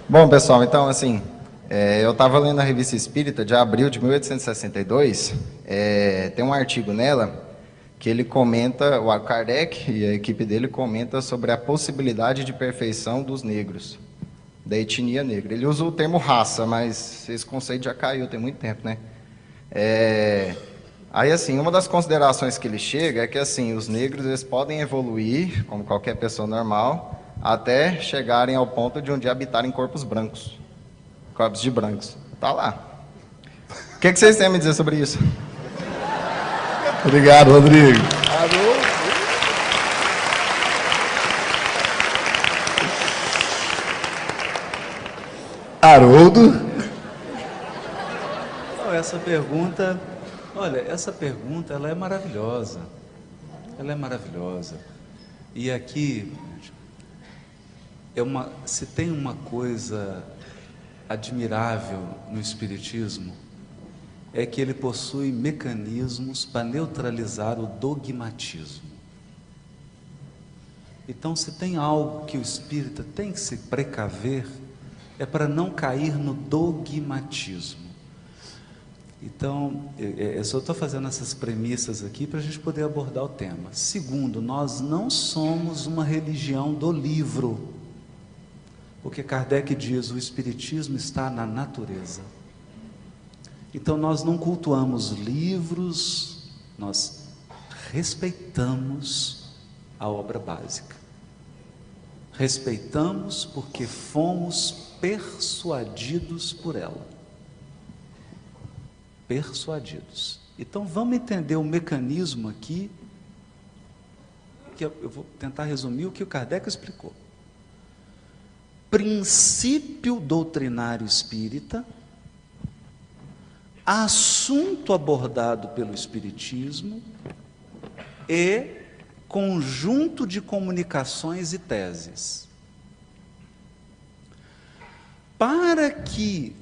Bom, pessoal, então, assim, eu estava lendo a Revista Espírita de abril de 1862, tem um artigo nela que ele comenta, o Kardec e a equipe dele comenta sobre a possibilidade de perfeição dos negros, da etnia negra. Ele usa o termo raça, mas esse conceito já caiu tem muito tempo, né? Aí, assim, uma das considerações que ele chega é que, assim, os negros eles podem evoluir, como qualquer pessoa normal, até chegarem ao ponto de um dia habitarem corpos brancos, corpos de brancos. Tá lá. O que vocês têm a me dizer sobre isso? Obrigado, Rodrigo. Haroldo. Essa pergunta, olha, essa pergunta ela é maravilhosa. Ela é maravilhosa. E aqui se tem uma coisa admirável no Espiritismo, é que ele possui mecanismos para neutralizar o dogmatismo. Então, se tem algo que o espírita tem que se precaver, é para não cair no dogmatismo. Então, eu só estou fazendo essas premissas aqui para a gente poder abordar o tema. Segundo, nós não somos uma religião do livro, porque Kardec diz, o Espiritismo está na natureza. Então nós não cultuamos livros, nós respeitamos a obra básica. Respeitamos porque fomos persuadidos por ela. Persuadidos. Então vamos entender o mecanismo aqui, que eu vou tentar resumir o que o Kardec explicou. Princípio doutrinário espírita, assunto abordado pelo Espiritismo e conjunto de comunicações e teses. Para que,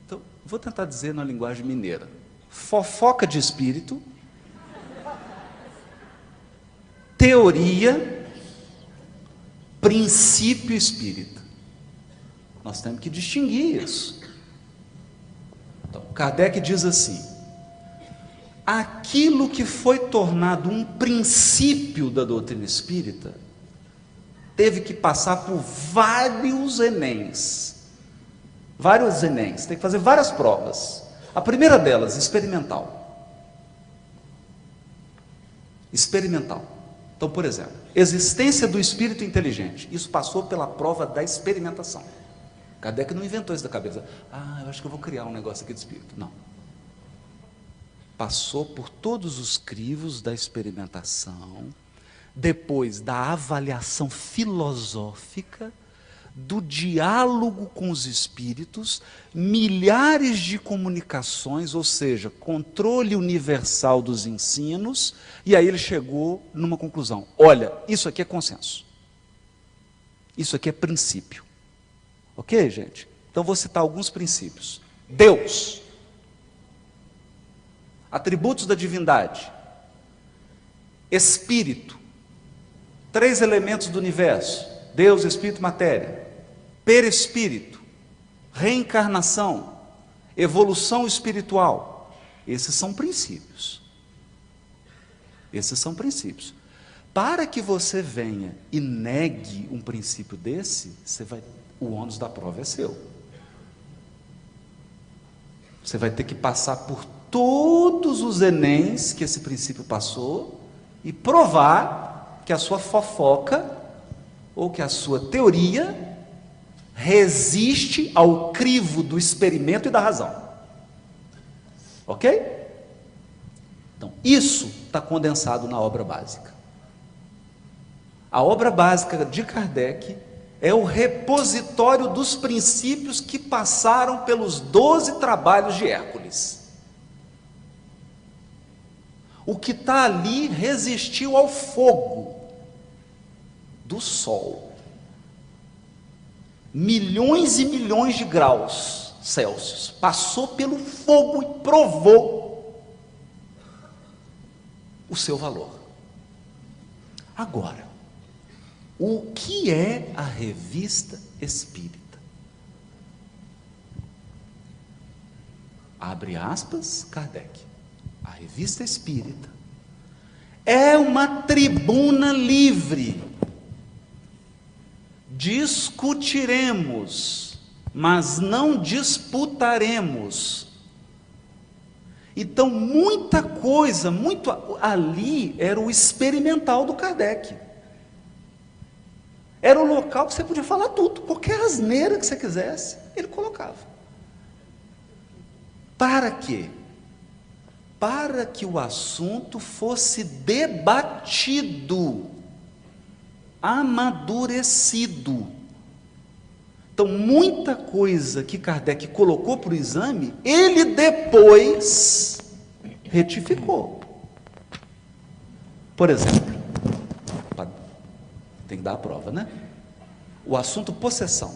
então, vou tentar dizer na linguagem mineira, fofoca de espírito, teoria, princípio espírita. Nós temos que distinguir isso. Então, Kardec diz assim: aquilo que foi tornado um princípio da doutrina espírita teve que passar por vários Enems. Vários Enems, tem que fazer várias provas. A primeira delas, experimental. Experimental. Então, por exemplo, existência do espírito inteligente. Isso passou pela prova da experimentação. Kardec não inventou isso da cabeça. Eu acho que eu vou criar um negócio aqui de espírito. Não. Passou por todos os crivos da experimentação, depois da avaliação filosófica, do diálogo com os espíritos, milhares de comunicações, ou seja, controle universal dos ensinos, e aí ele chegou numa conclusão: olha, isso aqui é consenso, isso aqui é princípio. Ok, gente? Então vou citar alguns princípios. Deus, atributos da divindade, espírito, 3 elementos do universo: Deus, espírito, matéria, perispírito, reencarnação, evolução espiritual. Esses são princípios. Esses são princípios. Para que você venha e negue um princípio desse, o ônus da prova é seu. Você vai ter que passar por todos os Enems que esse princípio passou e provar que a sua fofoca ou que a sua teoria resiste ao crivo do experimento e da razão. Ok? Então, isso está condensado na obra básica. A obra básica de Kardec é o repositório dos princípios que passaram pelos 12 trabalhos de Hércules. O que está ali resistiu ao fogo do sol. Milhões e milhões de graus Celsius. Passou pelo fogo e provou o seu valor. Agora, O que é a Revista Espírita? Abre aspas, Kardec. A Revista Espírita é uma tribuna livre. Discutiremos, mas não disputaremos. Então, muita coisa, muito ali era o experimental do Kardec. Era o local que você podia falar tudo, qualquer asneira que você quisesse, ele colocava. Para quê? Para que o assunto fosse debatido, amadurecido. Então, muita coisa que Kardec colocou para o exame, ele depois retificou. Por exemplo, tem que dar a prova, né? O assunto possessão.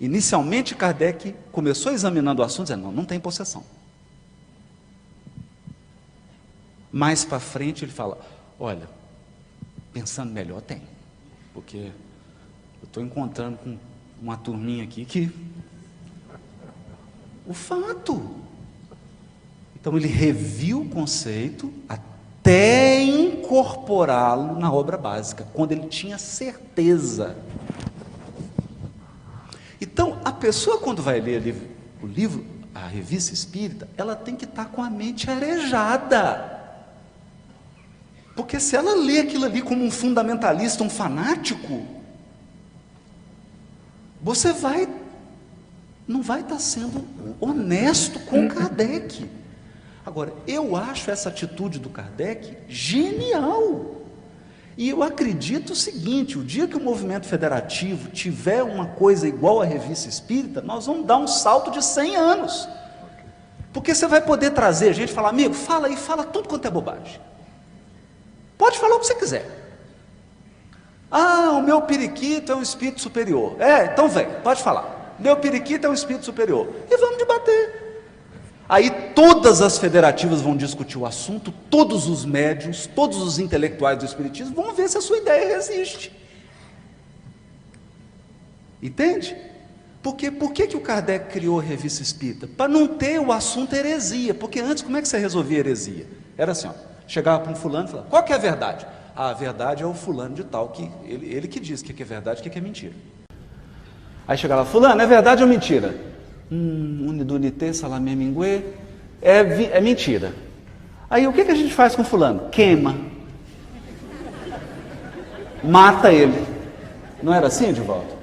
Inicialmente, Kardec começou examinando o assunto, dizendo, não tem possessão. Mais para frente, ele fala, olha, pensando melhor, tem. Porque eu estou encontrando com uma turminha aqui que... O fato. Então, ele reviu o conceito até incorporá-lo na obra básica, quando ele tinha certeza. Então, a pessoa, quando vai ler o livro, a Revista Espírita, ela tem que estar com a mente arejada. Porque se ela lê aquilo ali como um fundamentalista, um fanático, você não vai estar sendo honesto com Kardec. Agora, eu acho essa atitude do Kardec genial. E eu acredito o seguinte, o dia que o movimento federativo tiver uma coisa igual à Revista Espírita, nós vamos dar um salto de 100 anos. Porque você vai poder trazer gente e falar, amigo, fala aí, fala tudo quanto é bobagem. Pode falar o que você quiser. Ah, o meu periquito é um espírito superior. Então vem, pode falar. Meu periquito é um espírito superior. E vamos debater. Aí todas as federativas vão discutir o assunto, todos os médiuns, todos os intelectuais do espiritismo vão ver se a sua ideia resiste. Entende? Por que o Kardec criou a Revista Espírita? Para não ter o assunto heresia. Porque antes, como é que você resolvia heresia? Era assim, ó, chegava para um fulano e falava, qual que é a verdade? A verdade é o fulano de tal, que ele que diz o que é verdade e o que é mentira. Aí chegava lá, fulano, é verdade ou mentira? Unidunité, salamé, minguê, é mentira. Aí o que a gente faz com fulano? Queima. Mata ele. Não era assim, Edivaldo?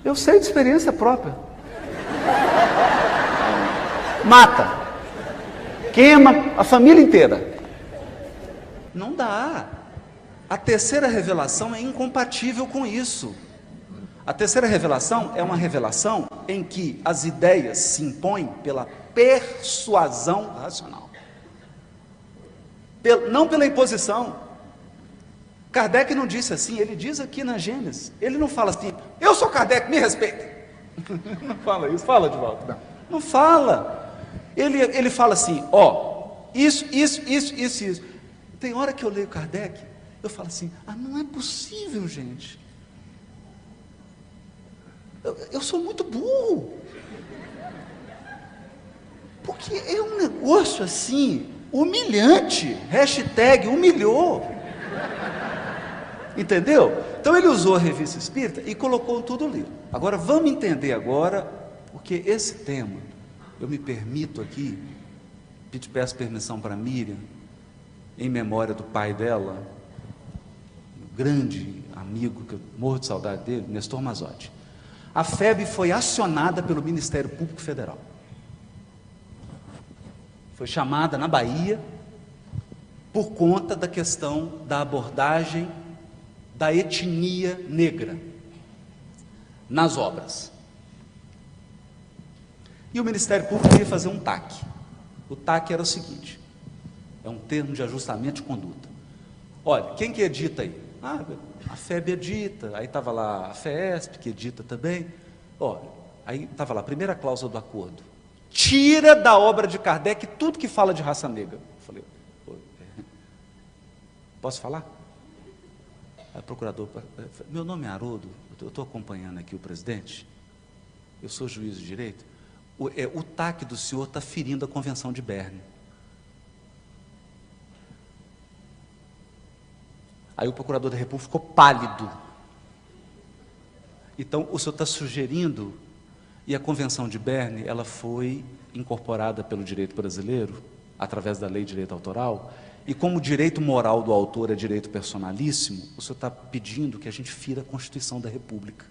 Eu sei de experiência própria. Mata. Queima a família inteira. Não dá. A terceira revelação é incompatível com isso. A terceira revelação é uma revelação em que as ideias se impõem pela persuasão racional. Não pela imposição. Kardec não disse assim, ele diz aqui na Gênesis. Ele não fala assim, eu sou Kardec, me respeitem. Não fala isso, fala de volta. Não fala. Ele fala assim, isso. Tem hora que eu leio Kardec, eu falo assim, não é possível, gente. Eu sou muito burro. Porque é um negócio assim, humilhante. Hashtag humilhou. Entendeu? Então ele usou a Revista Espírita e colocou tudo ali. Agora vamos entender agora, porque esse tema, eu me permito aqui, peço permissão para Miriam, em memória do pai dela, um grande amigo, que eu morro de saudade dele, Nestor Mazotti. A FEB foi acionada pelo Ministério Público Federal. Foi chamada na Bahia por conta da questão da abordagem da etnia negra nas obras. E o Ministério Público queria fazer um TAC. O TAC era o seguinte, é um termo de ajustamento de conduta. Olha, quem que edita aí? A FEB edita, aí estava lá a FESP, que edita também. Olha, aí estava lá, a primeira cláusula do acordo. Tira da obra de Kardec tudo que fala de raça negra. Eu falei, posso falar? Procurador, meu nome é Haroldo, eu estou acompanhando aqui o presidente, eu sou juiz de direito, o TAC do senhor está ferindo a Convenção de Berne. Aí o procurador da República ficou pálido. Então, o senhor está sugerindo, e a Convenção de Berne, ela foi incorporada pelo direito brasileiro, através da Lei de Direito Autoral, e como o direito moral do autor é direito personalíssimo, o senhor está pedindo que a gente fira a Constituição da República,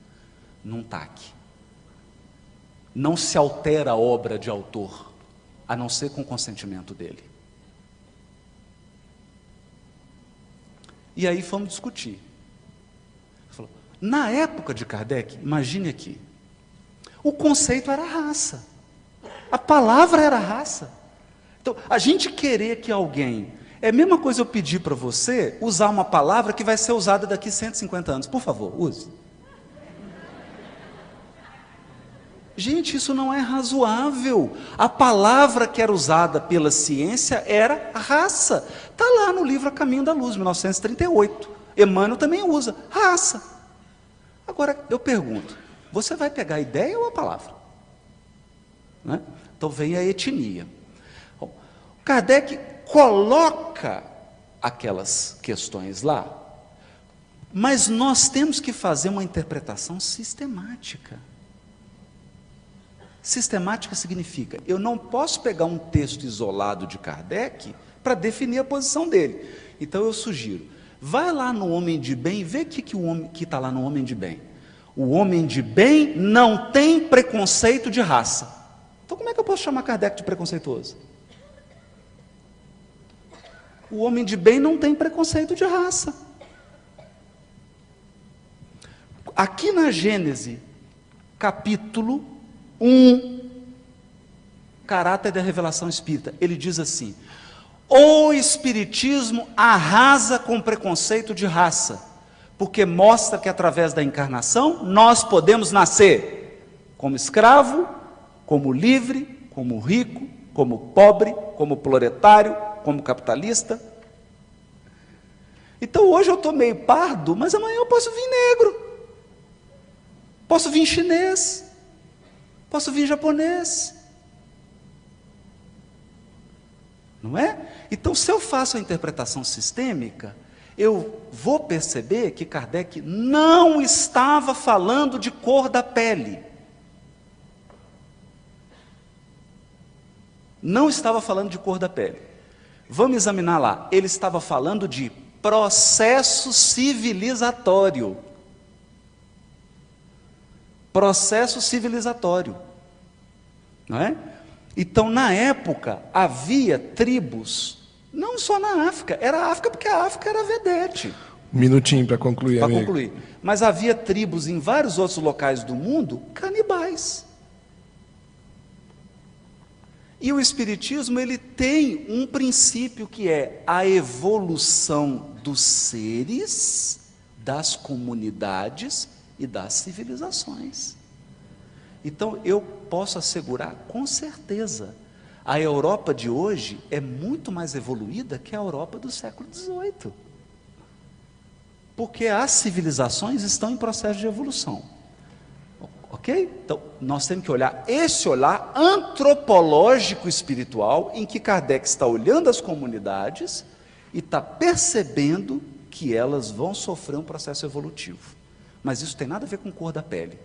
num TAC. Não se altera a obra de autor, a não ser com consentimento dele. E aí fomos discutir. Falou, na época de Kardec, imagine aqui, o conceito era raça, a palavra era raça. Então, a gente querer que alguém... É a mesma coisa eu pedir para você usar uma palavra que vai ser usada daqui 150 anos. Por favor, use. Gente, isso não é razoável. A palavra que era usada pela ciência era raça. Está lá no livro A Caminho da Luz, 1938. Emmanuel também usa raça. Agora, eu pergunto, você vai pegar a ideia ou a palavra? Né? Então vem a etnia. Bom, Kardec coloca aquelas questões lá, mas nós temos que fazer uma interpretação sistemática. Sistemática significa, eu não posso pegar um texto isolado de Kardec para definir a posição dele. Então eu sugiro, vai lá no Homem de Bem e vê o que o homem que está lá no Homem de Bem. O homem de bem não tem preconceito de raça. Então como é que eu posso chamar Kardec de preconceituoso? O homem de bem não tem preconceito de raça. Aqui na Gênese, capítulo 1, caráter da revelação espírita, ele diz assim: o Espiritismo arrasa com preconceito de raça, porque mostra que através da encarnação nós podemos nascer como escravo, como livre, como rico, como pobre, como proletário, como capitalista. Então hoje eu estou meio pardo, mas amanhã eu posso vir negro, posso vir chinês, posso vir japonês, não é? Então se eu faço a interpretação sistêmica, eu vou perceber que Kardec não estava falando de cor da pele. Não estava falando de cor da pele. Vamos examinar lá. Ele estava falando de processo civilizatório. Processo civilizatório. Não é? Então, na época, havia tribos, não só na África, era a África porque a África era vedete. Um minutinho para concluir, Para amigo. concluir. Mas havia tribos em vários outros locais do mundo canibais. E o Espiritismo, ele tem um princípio que é a evolução dos seres, das comunidades e das civilizações. Então, eu posso assegurar com certeza, a Europa de hoje é muito mais evoluída que a Europa do século XVIII. Porque as civilizações estão em processo de evolução. Ok? Então, nós temos que olhar esse olhar antropológico espiritual, em que Kardec está olhando as comunidades e está percebendo que elas vão sofrer um processo evolutivo. Mas isso tem nada a ver com cor da pele.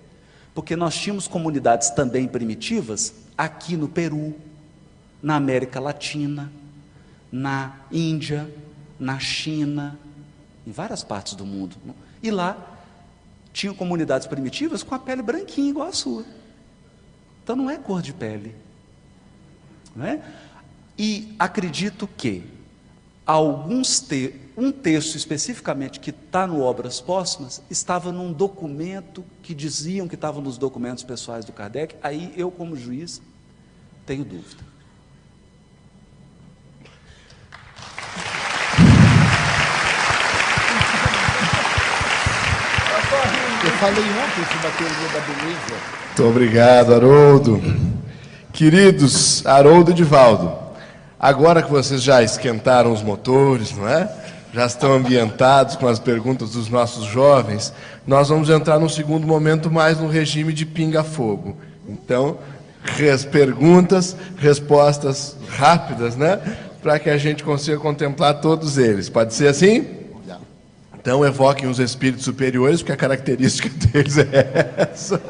Porque nós tínhamos comunidades também primitivas aqui no Peru, na América Latina, na Índia, na China, em várias partes do mundo. E lá tinham comunidades primitivas com a pele branquinha igual a sua. Então não é cor de pele, não é? E acredito que um texto especificamente que está no Obras Póstumas estava num documento que diziam que estava nos documentos pessoais do Kardec. Aí eu, como juiz, tenho dúvida. Eu falei ontem sobre a teoria da beleza. Muito obrigado, Haroldo. Queridos Haroldo e Divaldo, agora que vocês já esquentaram os motores, não é? já estão ambientados com as perguntas dos nossos jovens, nós vamos entrar num segundo momento mais no regime de pinga-fogo. Então, perguntas, respostas rápidas, né? Para que a gente consiga contemplar todos eles. Pode ser assim? Então, evoquem os espíritos superiores, porque a característica deles é essa.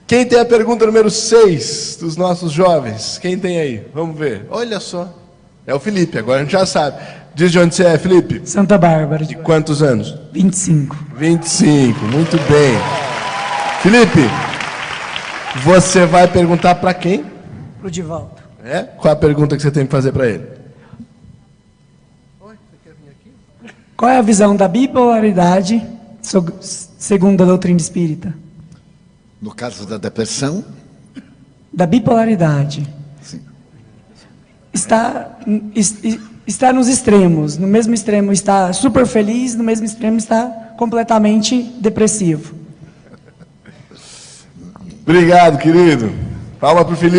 Quem tem a pergunta número 6 dos nossos jovens? Quem tem aí? Vamos ver. Olha só. É o Felipe, agora a gente já sabe. Diz de onde você é, Felipe? Santa Bárbara. De quantos anos? 25. 25, muito bem. Felipe, você vai perguntar para quem? Pro Divaldo. É? Qual a pergunta que você tem que fazer para ele? Qual é a visão da bipolaridade segundo a doutrina espírita? No caso da depressão, Da bipolaridade. sim. Está nos extremos. No mesmo extremo está super feliz, no mesmo extremo está completamente depressivo. Obrigado, querido. Palma para o Felipe.